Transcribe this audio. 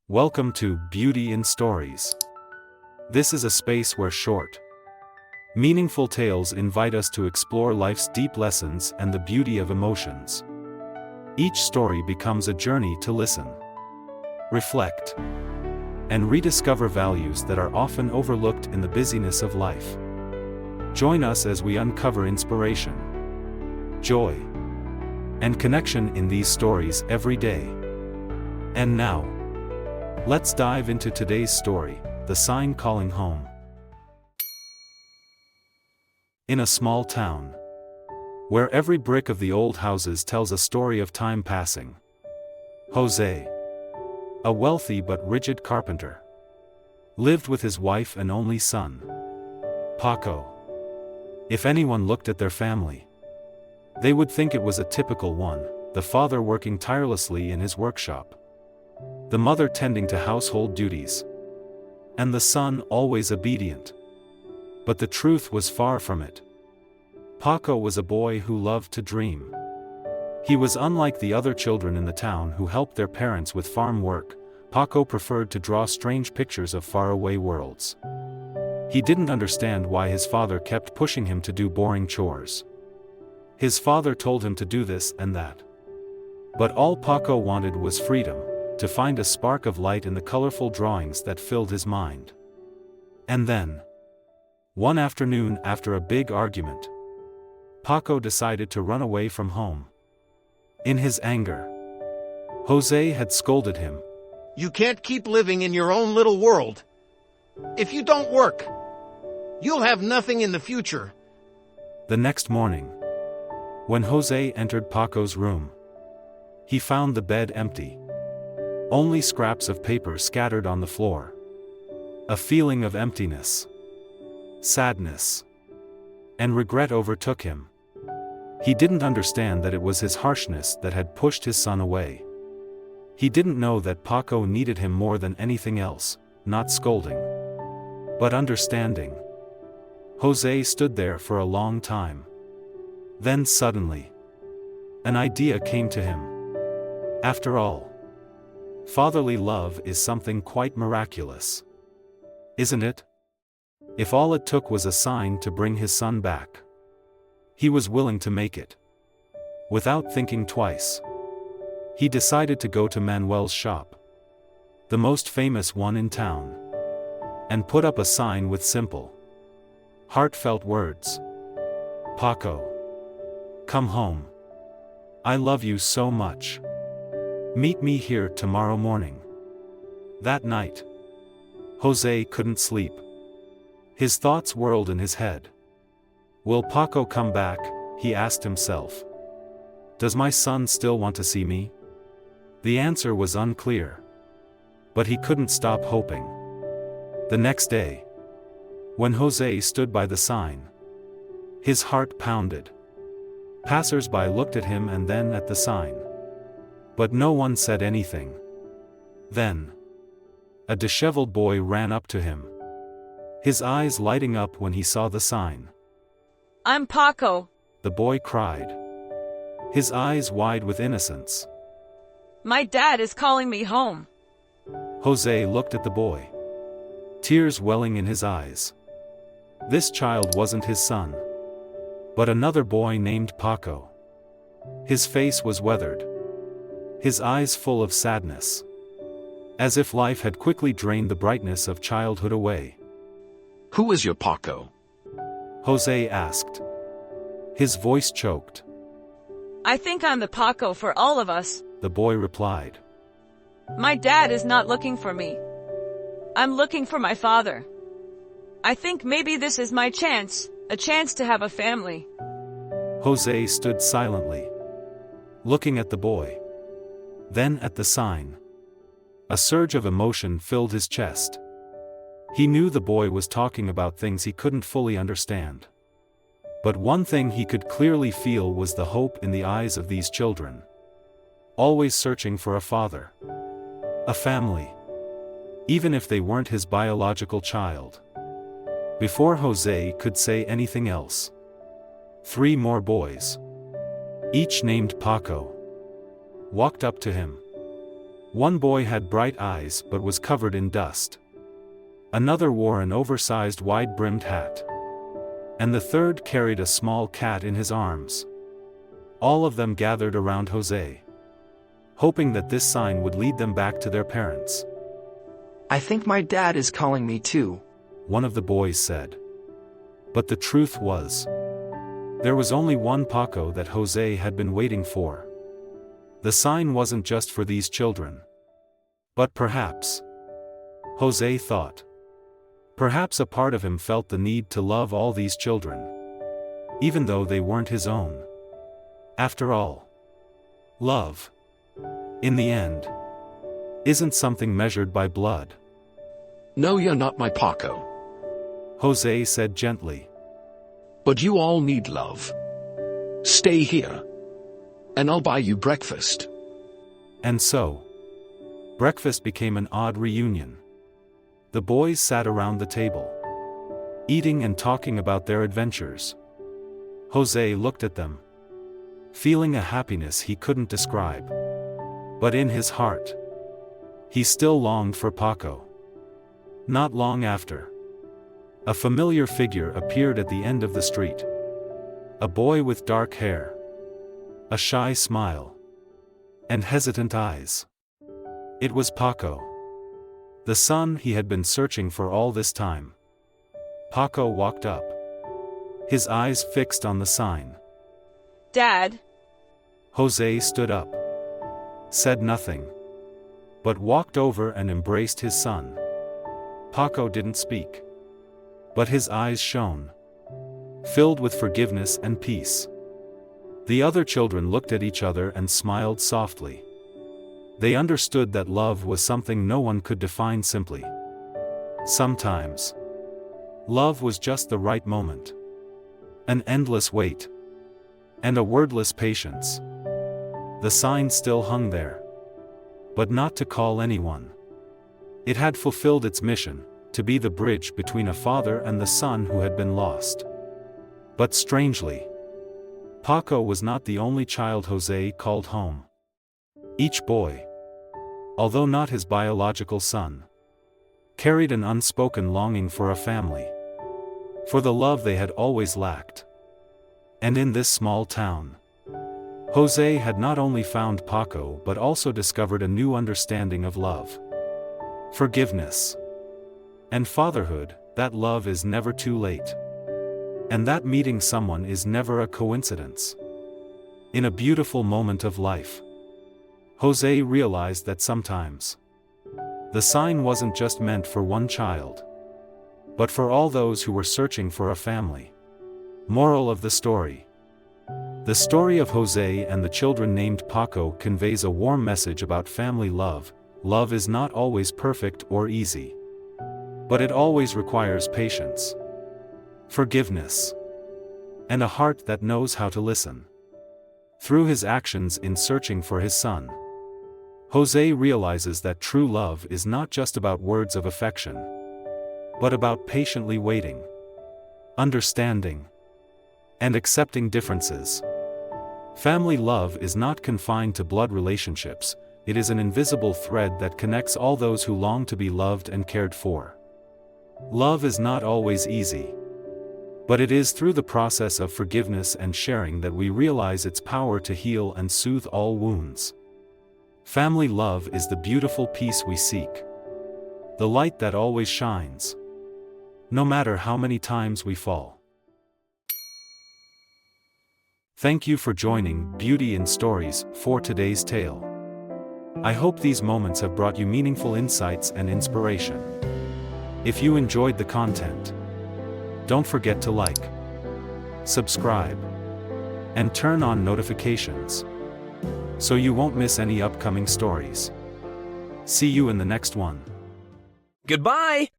Welcome to Beauty in Stories. This is a space where short, meaningful tales invite us to explore life's deep lessons and the beauty of emotions. Each story becomes a journey to listen, reflect, and rediscover values that are often overlooked in the busyness of life. Join us as we uncover inspiration, joy, and connection in these stories every day. And now, let's dive into today's story, The Sign Calling Home. In a small town, where every brick of the old houses tells a story of time passing, José, a wealthy but rigid carpenter, lived with his wife and only son, Paco. If anyone looked at their family, they would think it was a typical one, the father working tirelessly in his workshop, the mother tending to household duties, and the son always obedient. But the truth was far from it. Paco was a boy who loved to dream. He was unlike the other children in the town who helped their parents with farm work. Paco preferred to draw strange pictures of faraway worlds. He didn't understand why his father kept pushing him to do boring chores. His father told him to do this and that. But all Paco wanted was freedom, to find a spark of light in the colorful drawings that filled his mind. And then, one afternoon after a big argument, Paco decided to run away from home. In his anger, José had scolded him. You can't keep living in your own little world. If you don't work, you'll have nothing in the future. The next morning, when José entered Paco's room, he found the bed empty. Only scraps of paper scattered on the floor. A feeling of emptiness, sadness, and regret overtook him. He didn't understand that it was his harshness that had pushed his son away. He didn't know that Paco needed him more than anything else, not scolding, but understanding. José stood there for a long time. Then suddenly, an idea came to him. After all, fatherly love is something quite miraculous, isn't it? If all it took was a sign to bring his son back, he was willing to make it. Without thinking twice, he decided to go to Manuel's shop, the most famous one in town, and put up a sign with simple, heartfelt words. Paco, come home. I love you so much. Meet me here tomorrow morning. That night, José couldn't sleep. His thoughts whirled in his head. Will Paco come back? He asked himself. Does my son still want to see me? The answer was unclear. But he couldn't stop hoping. The next day, when José stood by the sign, his heart pounded. Passers-by looked at him and then at the sign. But no one said anything. Then, a disheveled boy ran up to him, his eyes lighting up when he saw the sign. I'm Paco, the boy cried, his eyes wide with innocence. My dad is calling me home. José looked at the boy, tears welling in his eyes. This child wasn't his son, but another boy named Paco. His face was weathered, his eyes full of sadness, as if life had quickly drained the brightness of childhood away. Who is your Paco? José asked. His voice choked. I think I'm the Paco for all of us, the boy replied. My dad is not looking for me. I'm looking for my father. I think maybe this is my chance, a chance to have a family. José stood silently, looking at the boy, then at the sign. A surge of emotion filled his chest. He knew the boy was talking about things he couldn't fully understand. But one thing he could clearly feel was the hope in the eyes of these children, always searching for a father, a family, even if they weren't his biological child. Before José could say anything else, 3 more boys, each named Paco, walked up to him. One boy had bright eyes but was covered in dust. Another wore an oversized wide-brimmed hat. And the third carried a small cat in his arms. All of them gathered around José, hoping that this sign would lead them back to their parents. I think my dad is calling me too, one of the boys said. But the truth was, there was only one Paco that José had been waiting for. The sign wasn't just for these children. But perhaps, José thought, perhaps a part of him felt the need to love all these children, even though they weren't his own. After all, love, in the end, isn't something measured by blood. No, you're not my Paco. José said gently. But you all need love. Stay here, and I'll buy you breakfast. And so, breakfast became an odd reunion. The boys sat around the table, eating and talking about their adventures. José looked at them, feeling a happiness he couldn't describe. But in his heart, he still longed for Paco. Not long after, a familiar figure appeared at the end of the street. A boy with dark hair, a shy smile, and hesitant eyes. It was Paco, the son he had been searching for all this time. Paco walked up, his eyes fixed on the sign. Dad. José stood up, said nothing, but walked over and embraced his son. Paco didn't speak, but his eyes shone, filled with forgiveness and peace. The other children looked at each other and smiled softly. They understood that love was something no one could define simply. Sometimes, love was just the right moment, an endless wait, and a wordless patience. The sign still hung there, but not to call anyone. It had fulfilled its mission, to be the bridge between a father and the son who had been lost. But strangely, Paco was not the only child José called home. Each boy, although not his biological son, carried an unspoken longing for a family, for the love they had always lacked. And in this small town, José had not only found Paco but also discovered a new understanding of love, forgiveness, and fatherhood, that love is never too late. And that meeting someone is never a coincidence. In a beautiful moment of life, José realized that sometimes, the sign wasn't just meant for one child, but for all those who were searching for a family. Moral of the story. The story of José and the children named Paco conveys a warm message about family love. Love is not always perfect or easy, but it always requires patience, forgiveness, and a heart that knows how to listen. Through his actions in searching for his son, José realizes that true love is not just about words of affection, but about patiently waiting, understanding, and accepting differences. Family love is not confined to blood relationships, it is an invisible thread that connects all those who long to be loved and cared for. Love is not always easy, but it is through the process of forgiveness and sharing that we realize its power to heal and soothe all wounds. Family love is the beautiful peace we seek, the light that always shines, no matter how many times we fall. Thank you for joining Beauty in Stories for today's tale. I hope these moments have brought you meaningful insights and inspiration. If you enjoyed the content, don't forget to like, subscribe, and turn on notifications, so you won't miss any upcoming stories. See you in the next one. Goodbye!